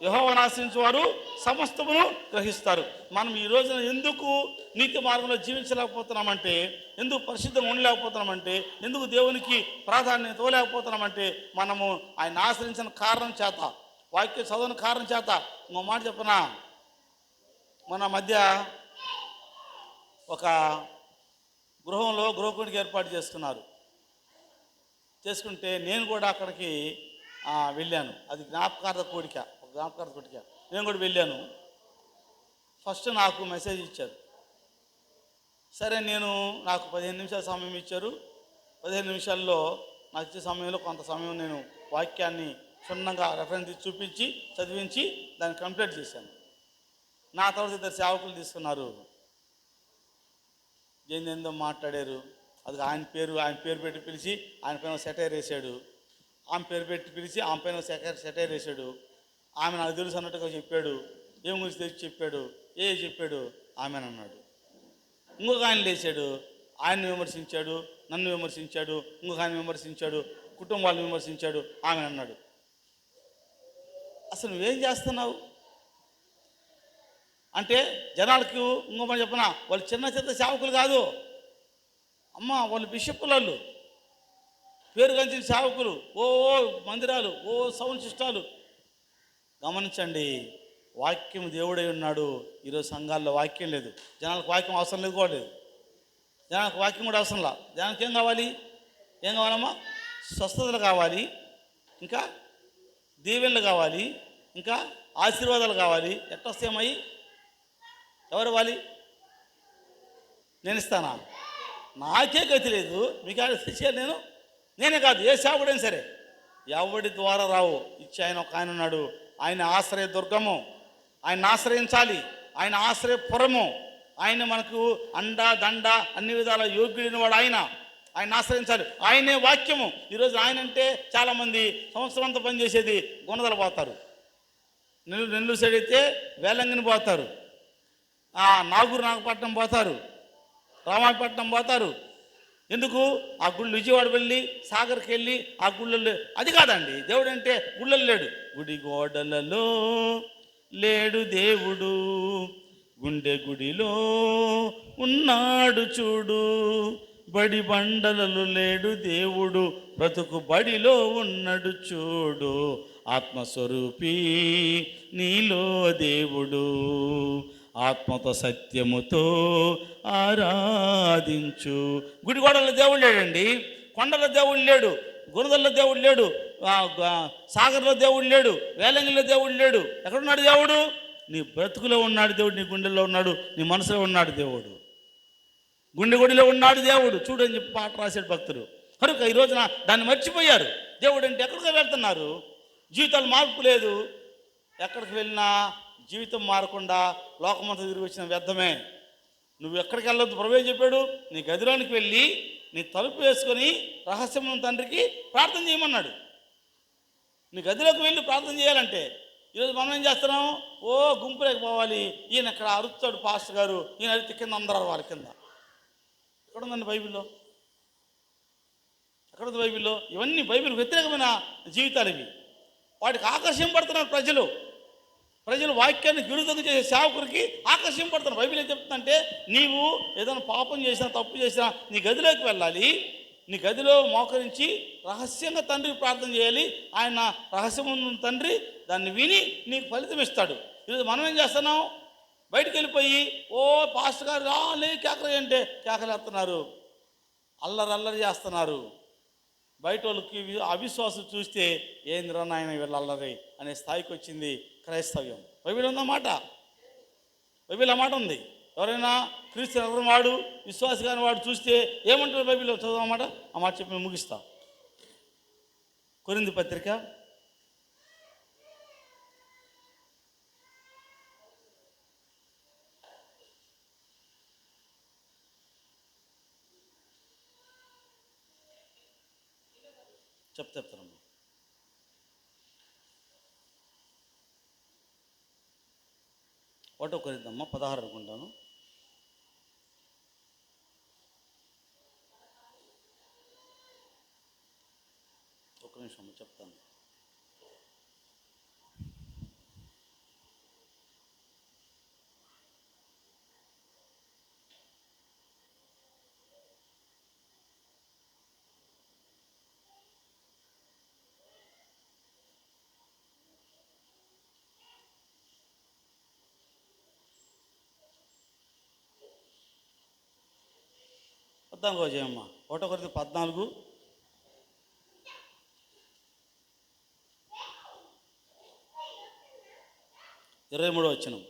యెహోవాను ఆశ్రయించువారు సమస్తమును గ్రహిస్తారు. మనం ఈ రోజున ఎందుకు నీతి మార్గంలో జీవించలేకపోతున్నామంటే, ఎందుకు పరిశుద్ధంగా ఉండలేకపోతున్నామంటే, ఎందుకు దేవునికి ప్రాధాన్యత ఇవ్వలేకపోతున్నామంటే, మనము ఆయన ఆశ్రయించిన కారణం చేత, వాక్య చదవని కారణం చేత. ఇంకో మాట చెప్పనా, మన మధ్య ఒక గృహంలో గృహకుడికి ఏర్పాటు చేసుకుంటే నేను కూడా అక్కడికి వెళ్ళాను. అది జ్ఞాపకార్థ కోడిక. నేను కూడా వెళ్ళాను. ఫస్ట్ నాకు మెసేజ్ ఇచ్చారు, సరే నాకు 15 నిమిషాల సమయం ఇచ్చారు. 15 నిమిషాల్లో నాకు ఇచ్చే సమయంలో కొంత సమయం నేను వాక్యాన్ని క్షుణ్ణంగా రెఫరెన్స్ ఇచ్చి చూపించి చదివించి దాన్ని కంప్లీట్ చేశాను. నా తర్వాత ఇద్దరు సేవకులు తీసుకున్నారు. ఏందేందో మాట్లాడారు. అది ఆయన పేరు పెట్టి పిలిచి ఆయన పైన సెటైర్ వేసాడు. ఆమె పేరు పెట్టి పిలిచి ఆమె పైన సెటైర్ వేసాడు. ఆమె నాకు తెలుసు అన్నట్టుగా చెప్పాడు. ఏం గురించి తెచ్చి చెప్పాడు, చెప్పాడు ఆమెను అన్నాడు. ఇంకొక ఆయన లేచాడు, ఆయన్ని విమర్శించాడు, నన్ను విమర్శించాడు, ఇంకొక ఆయన విమర్శించాడు, కుటుంబాలను విమర్శించాడు, ఆమె అన్నాడు. అసలు నువ్వేం చేస్తున్నావు అంటే జనాలకు ఇంకొక చెప్పనా, వాళ్ళు చిన్న సేవకులు కాదు అమ్మ, వాళ్ళు బిషప్పులు, పేరు గంచిన సేవకులు, ఓ మందిరాలు, ఓ సౌండ్ సిస్టాలు. గమనించండి, వాక్యం దేవుడై ఉన్నాడు. ఈరోజు సంఘాల్లో వాక్యం లేదు. జనాలకు వాక్యం అవసరం లేదు కూడా లేదు. జనానికి వాక్యం కూడా అవసరం లేదు. జనానికి ఏం కావాలమ్మా? స్వస్థతలు కావాలి, ఇంకా దీవెనలు కావాలి, ఇంకా ఆశీర్వాదాలు కావాలి. ఎట్లా వస్తాయమ్మాయి? ఎవరు ఇవ్వాలి? నేను ఇస్తానా? నాకే గతి లేదు, మీకు తెచ్చాను నేనే కాదు, ఏ సేవకుడైనా సరే ఎవడి ద్వారా రావు. ఇచ్చి ఆయన ఒక ఆయన ఉన్నాడు, ఆయన ఆశ్రయ దుర్గము, ఆయన ఆశ్రయించాలి, ఆయన ఆశ్రయపురము, ఆయన మనకు అండ దండ అన్ని విధాల యోగ్యుడైన వాడు ఆయన ఆశ్రయించాలి. ఆయనే వాక్యము. ఈరోజు ఆయన అంటే చాలామంది సంవత్సరం అంతా పనిచేసేది గుణదల పోతారు, నెల్లూరు సైడ్ అయితే వేలంగిని పోతారు, నాగపట్నం పోతారు, రామాయపట్నం పోతారు. ఎందుకు? ఆ గుళ్ళు విజయవాడ వెళ్ళి సాగర్కి వెళ్ళి ఆ గుళ్ళల్లో. అది కాదండి దేవుడు అంటే. గుళ్ళల్లో లేడు. గుడి గోడలలో లేడు దేవుడు, గుండె గుడిలో ఉన్నాడు చూడు. బడి బండలలో లేడు దేవుడు, బ్రతుకు బడిలో ఉన్నాడు చూడు. ఆత్మస్వరూపి నీలో దేవుడు, ఆత్మతో సత్యముతో ఆరాధించు. గుడిగోడల దేవుడు లేడండి, కొండల దేవుడు లేడు, గురదల్లో దేవుడు లేడు, సాగర్లో దేవుడు లేడు, వేలంగిలో దేవుడు లేడు. ఎక్కడున్నాడు దేవుడు? నీ బ్రతుకులో ఉన్నాడు దేవుడు, నీ గుండెల్లో ఉన్నాడు, నీ మనసులో ఉన్నాడు దేవుడు, గుండె గుడిలో ఉన్నాడు దేవుడు చూడని చెప్పి పాట రాశాడు భక్తులు. కనుక ఈ రోజున దాన్ని మర్చిపోయారు. దేవుడు అంటే ఎక్కడికి వెళ్తున్నారు? జీవితాలు మార్పు లేదు. ఎక్కడికి వెళ్ళినా జీవితం మారకుండా లోకమంతా తిరిగి వచ్చిన వ్యర్థమే. నువ్వు ఎక్కడికి వెళ్ళొద్దు. ప్రభువే చెప్పాడు, నీ గదిలోనికి వెళ్ళి నీ తలుపు వేసుకొని రహస్యం తండ్రికి ప్రార్థన చేయమన్నాడు. నీ గదిలోకి వెళ్ళి ప్రార్థన చేయాలంటే ఈరోజు మనం ఏం చేస్తున్నాం? గుంపులోకి పోవాలి. ఈయన ఎక్కడ అరుస్తాడు పాస్టర్ గారు, ఈయన అరితే కింద అందరు వారి కింద. ఎక్కడుందండి బైబిల్లో? ఎక్కడుంది బైబిల్లో? ఇవన్నీ బైబిల్ వ్యతిరేకమైన జీవితాలు ఇవి. వాటికి ఆకర్షింపడుతున్నారు ప్రజలు వాక్యాన్ని విరుద్ధంగా చేసే సేవకుడికి ఆకర్షింపడుతున్నారు. బైబిల్ ఏం చెప్తుందంటే, నీవు ఏదైనా పాపం చేసినా తప్పు చేసినా నీ గదిలోకి వెళ్ళాలి, నీ గదిలో మోకరించి రహస్యంగా తండ్రికి ప్రార్థన చేయాలి. ఆయన రహస్యం తండ్రి దాన్ని విని నీకు ఫలితం ఇస్తాడు. ఈరోజు మనం ఏం చేస్తున్నాం? బయటికి వెళ్ళిపోయి పాస్టర్ గారు రాలే కేకలు అంటే కేకలేస్తున్నారు, అల్లరి చేస్తున్నారు. బయట వాళ్ళకి అవిశ్వాసం చూస్తే ఏందిరా నాయన వీళ్ళ అల్లరి అనే స్థాయికి వచ్చింది క్రైస్తవ్యం. బైబిల్ ఉందన్నమాట, బైబిల్ ఆ మాట ఉంది. ఎవరైనా క్రీస్తు వాడు విశ్వాసి కాని వాడు చూస్తే ఏమంటారు బైబిల్లో? చదవమాట ఆ మాట చెప్పి ముగిస్తా. కొరింథీ పత్రిక చెప్తాను. 1 కొరింథీ 16 అనుకుంటాను. ఒక్క నిమిషం చెప్తాను. చేయమ్మా 1 కొరింథీ 14 23 వచనం.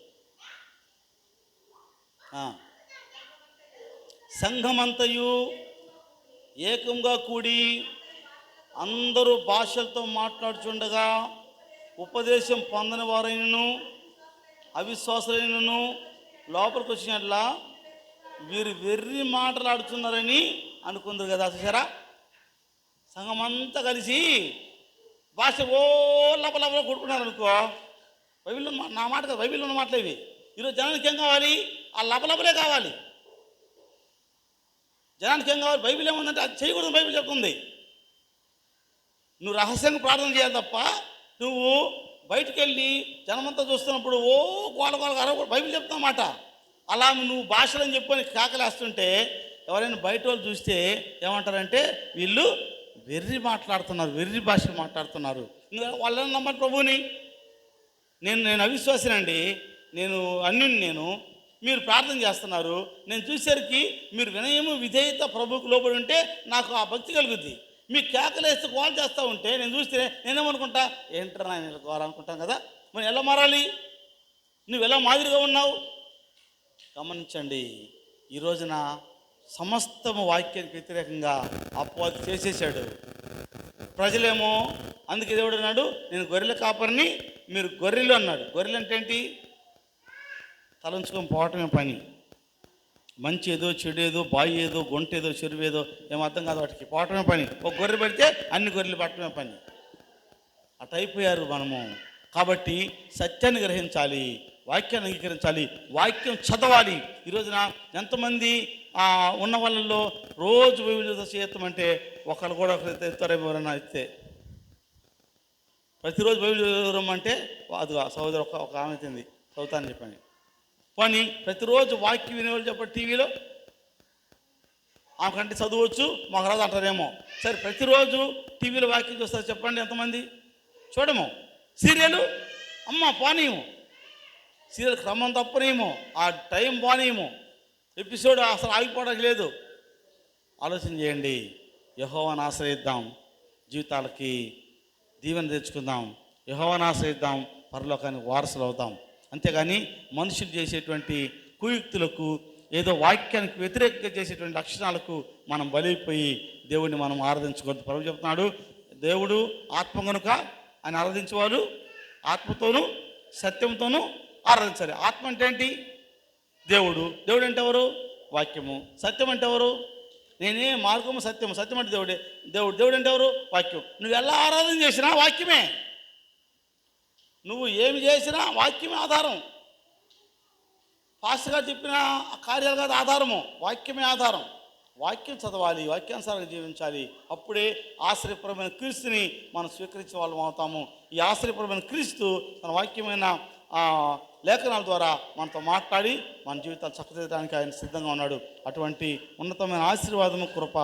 సంఘమంతయు ఏకంగా కూడి అందరూ భాషలతో మాట్లాడుచుండగా ఉపదేశం పొందని వారైనను అవిశ్వాసులైనను లోపలికి వచ్చినట్లా వీరు వెర్రి మాట్లాడుతున్నారని అనుకుందరు కదా. చూసారా, సంఘమంతా కలిసి భాష ఓ లపలపల కొడుకున్నారు అనుకో. బైబిల్లో నా మాట కాదు, బైబిల్లో ఉన్న మాటలు ఇవి. ఈరోజు జనానికి ఏం కావాలి? ఆ లపలపలే కావాలి. జనానికి ఏం కావాలి? బైబిల్ ఏముందంటే అది చేయకూడదు బైబిల్ చెప్తుంది. నువ్వు రహస్యంగా ప్రార్థన చేయాలి తప్ప నువ్వు బయటికి వెళ్ళి జనమంతా చూస్తున్నప్పుడు ఓ గోల అరవ బైబిల్ చెప్తామాట. అలా నువ్వు భాషలని చెప్పుకొని కాకలేస్తుంటే ఎవరైనా బయట వాళ్ళు చూస్తే ఏమంటారంటే వీళ్ళు వెర్రి మాట్లాడుతున్నారు, వెర్రి భాషలు మాట్లాడుతున్నారు. వాళ్ళని నమ్మండి ప్రభువుని. నేను అవిశ్వాసినండి, నేను అన్యుని, మీరు ప్రార్థన చేస్తున్నారు, నేను చూసేసరికి మీరు వినయము విధేయత ప్రభువుకు లోబడి ఉంటే నాకు ఆ భక్తి కలుగుద్ది. మీ కేకలేస్తే గోల్ చేస్తూ ఉంటే నేను చూస్తే నేనేమనుకుంటా, ఏంటరా నేను గోవాలనుకుంటాను కదా. మరి ఎలా మారాలి? నువ్వు ఎలా మాదిరిగా ఉన్నావు? గమనించండి, ఈ రోజున సమస్తము వాక్యానికి వ్యతిరేకంగా అపవాది చేసేసాడు. ప్రజలేమో అందుకే దేవుడు అన్నాడు, నేను గొర్రెల కాపరిని, మీరు గొర్రెలు అన్నాడు. గొర్రెలు అంటే ఏంటి? తలంచుకొని పోవటమే పని. మంచి ఏదో, చెడు ఏదో, బాయి ఏదో, గొంట ఏదో, చెరువు ఏదో ఏమో అర్థం కాదు, వాటికి పోవటమే పని. ఒక గొర్రె పెడితే అన్ని గొర్రెలు పట్టడమే పని. అటు అయిపోయారు మనము. కాబట్టి సత్యాన్ని గ్రహించాలి, వాక్యాన్ని అంగీకరించాలి, వాక్యం చదవాలి. ఈరోజున ఎంతమంది ఉన్న వాళ్ళల్లో రోజు బైబిల్ చేయమంటే ఒకళ్ళు కూడా ఎత్తారేమో ఎవరన్నా ఇస్తే. ప్రతిరోజు బైబిల్ చదవమంటే అది సహోదరు ఒక ఆమె తింది చదువుతానని చెప్పని. కానీ ప్రతిరోజు వాక్యం వినేవాళ్ళు చెప్పండి టీవీలో, ఆమెకంటే చదవచ్చు మాకు రాదు అంటారేమో. సరే, ప్రతిరోజు టీవీలో వాక్యం చూస్తారు చెప్పండి ఎంతమంది? చూడము. సీరియలు అమ్మ పోనీయము, సీరియల్ క్రమం తప్పనేమో, ఆ టైం పోనీయము, ఎపిసోడ్ అసలు ఆగిపోవడానికి లేదు. ఆలోచన చేయండి. యెహోవాను ఆశ్రయిద్దాం, జీవితాలకి దీవెన తెచ్చుకుందాం. యెహోవాను ఆశ్రయిద్దాం, పరలోకానికి వారసులు అవుతాం. అంతేగాని మనుషులు చేసేటువంటి కుయుక్తులకు, ఏదో వాక్యానికి వ్యతిరేకంగా చేసేటువంటి లక్షణాలకు మనం బలైపోయి దేవుడిని మనం ఆరాధించకూడదు. ప్రభు చెప్తున్నాడు, దేవుడు ఆత్మ కనుక ఆయన ఆరాధించేవారు ఆత్మతోనూ సత్యంతోనూ ఆరాధించాలి. ఆత్మ అంటే ఏంటి? దేవుడు. దేవుడు అంటే ఎవరు? వాక్యము. సత్యం అంటే ఎవరు? నేనే మార్గము సత్యము. సత్యం అంటే దేవుడే. దేవుడు అంటే ఎవరు? వాక్యం. నువ్వు ఎలా ఆరాధన చేసినా వాక్యమే. నువ్వు ఏమి చేసినా వాక్యమే ఆధారం. ఫాస్ట్గా చెప్పిన కార్యాలు కాదు ఆధారము, వాక్యమే ఆధారం. వాక్యం చదవాలి, వాక్యానుసారంగా జీవించాలి. అప్పుడే ఆశ్చర్యపరమైన క్రీస్తుని మనం స్వీకరించే వాళ్ళం అవుతాము. ఈ ఆశ్చర్యపరమైన క్రీస్తు తన వాక్యమైన లేఖనాల ద్వారా మనతో మాట్లాడి మన జీవితాలు చక్కదిద్దడానికి ఆయన సిద్ధంగా ఉన్నాడు. అటువంటి ఉన్నతమైన ఆశీర్వాదము, కృప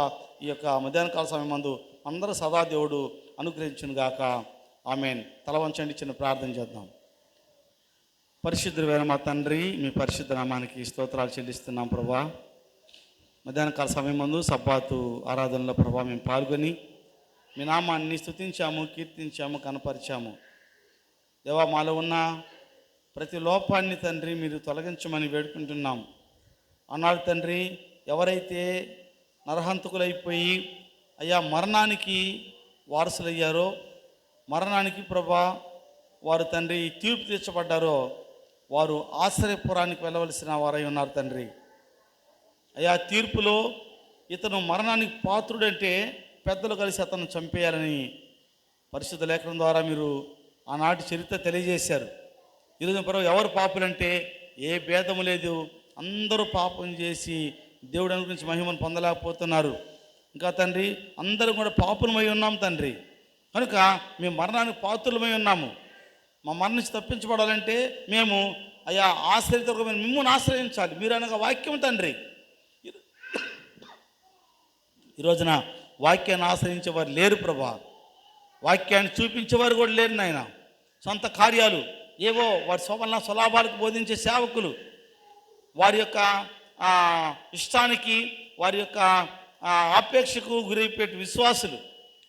ఈ యొక్క మధ్యాహ్నకాల సమయం మందు అందరూ సదా దేవుడు అనుగ్రహించును గాక. ఆమేన్. తల వంచండి, చిన్న ప్రార్థన చేద్దాం. పరిశుద్ధుడైన మా తండ్రి, మీ పరిశుద్ధ నామానికి స్తోత్రాలు చెల్లిస్తున్నాం ప్రభా. మధ్యాహ్నకాల సమయం మందు సబ్బాతు ఆరాధనలో ప్రభా మేము పాల్గొని మీ నామాన్ని స్తుతించాము, కీర్తించాము, కనపరిచాము. దేవా, మాలో ఉన్న ప్రతి లోపాన్ని తండ్రి మీరు తొలగించమని వేడుకుంటున్నాం. అన్నాడు తండ్రి, ఎవరైతే నరహంతకులైపోయి అయ్యా మరణానికి వారసులయ్యారో, మరణానికి ప్రభా వారు తండ్రి తీర్పు తీర్చబడ్డారో, వారు ఆశ్రయపురానికి వెళ్ళవలసిన వారై ఉన్నారు తండ్రి. అయ్యా, తీర్పులో ఇతను మరణానికి పాత్రుడంటే పెద్దలు కలిసి అతను చంపేయాలని పరిశుద్ధ లేఖనం ద్వారా మీరు ఆనాటి చరిత్ర తెలియజేశారు. ఈరోజు ప్రభు ఎవరు పాపులంటే ఏ భేదము లేదు, అందరూ పాపం చేసి దేవుడు అనుగురించి మహిమను పొందలేకపోతున్నారు. ఇంకా తండ్రి అందరూ కూడా పాపులమై ఉన్నాం తండ్రి. కనుక మేము మరణానికి పాత్రులమై ఉన్నాము. మా మరణం నుంచి తప్పించబడాలంటే మేము అయ్యా ఆశ్రయిత మిమ్మల్ని ఆశ్రయించాలి. మీరు అనగా వాక్యం తండ్రి. ఈ రోజున వాక్యాన్ని ఆశ్రయించేవారు లేరు ప్రభా. వాక్యాన్ని చూపించేవారు కూడా లేరు నాయన. సొంత కార్యాలు ఏవో వారి స్వలాభాలకు బోధించే సేవకులు, వారి యొక్క ఇష్టానికి, వారి యొక్క ఆపేక్షకు గురైపోయే విశ్వాసులు.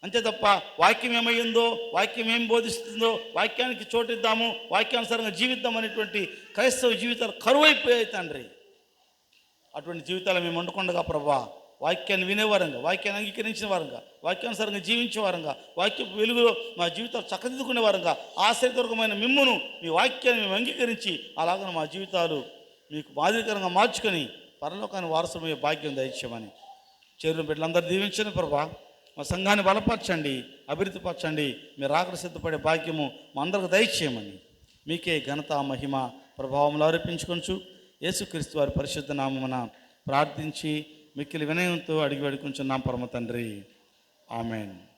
అంతే తప్ప వాక్యం ఏమయ్యిందో, వాక్యం ఏం బోధిస్తుందో, వాక్యానికి చోటిద్దాము, వాక్యానుసారంగా జీవిద్దాం అనేటువంటి క్రైస్తవ జీవితాలు కరువైపోయాయి తండ్రి. అటువంటి జీవితాలు మేము వండుకుండగా ప్రభా వాక్యాన్ని వినేవారంగా, వాక్యాన్ని అంగీకరించిన వారంగా, వాక్యానుసారంగా జీవించే వారంగా, వాక్య వెలుగులో మా జీవితాలు చక్కదిద్దుకునే వారంగా, ఆశ్చర్యకరమైన మిమ్మును మీ వాక్యాన్ని మేము అంగీకరించి అలాగ మా జీవితాలు మీకు మాదిరికరంగా మార్చుకొని పరలోకాన్ని వారసులమయ్యే భాగ్యం దయచేయమని చేరిన బిడ్డలందరూ దీవించండి ప్రభా. మా సంఘాన్ని బలపరచండి, అభివృద్ధిపరచండి. మీరు ఆకలి సిద్ధపడే భాగ్యము మా అందరికి దయచేయమని మీకే ఘనత, మహిమ, ప్రభావంలో ఆరోపించుకొంచు యేసుక్రీస్తు వారి పరిశుద్ధ నామమున ప్రార్థించి మిక్కిలి వినయంతో అడిగి వేడుకుంటున్నాం పరమ తండ్రి. ఆమెన్.